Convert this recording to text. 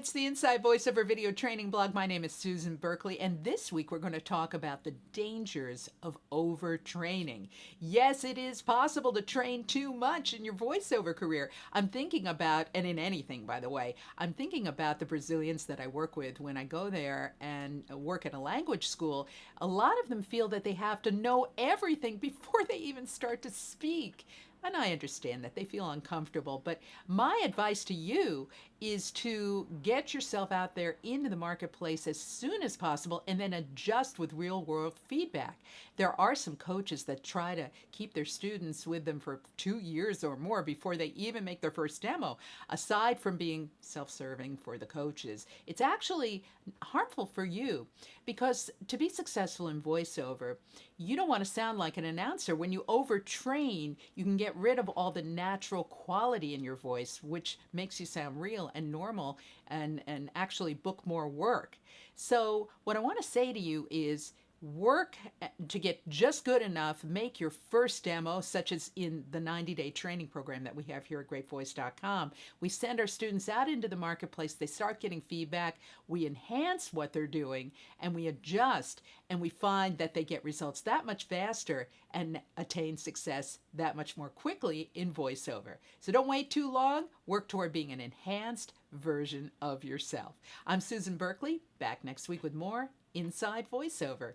it's the Inside Voiceover Video Training Blog. My name is Susan Berkley, and this week we're going to talk about the dangers of overtraining. Yes, it is possible to train too much in your voiceover career. I'm thinking about, and in anything, by the way, I'm thinking about the Brazilians that I work with when I go there and work at a language school. A lot of them feel that they have to know everything before they even start to speak. And I understand that they feel uncomfortable, but my advice to you is to get yourself out there into the marketplace as soon as possible and then adjust with real world feedback. There are some coaches that try to keep their students with them for 2 years or more before they even make their first demo. Aside from being self-serving for the coaches, it's actually harmful for you because to be successful in voiceover, you don't want to sound like an announcer. When you overtrain, you can get rid of all the natural quality in your voice, which makes you sound real and normal and actually book more work. So what I want to say to you is work to get just good enough, make your first demo, such as in the 90-day training program that we have here at greatvoice.com. We send our students out into the marketplace, they start getting feedback, we enhance what they're doing, and we adjust, and we find that they get results that much faster and attain success that much more quickly in voiceover. So don't wait too long, work toward being an enhanced version of yourself. I'm Susan Berkley, back next week with more Inside Voiceover.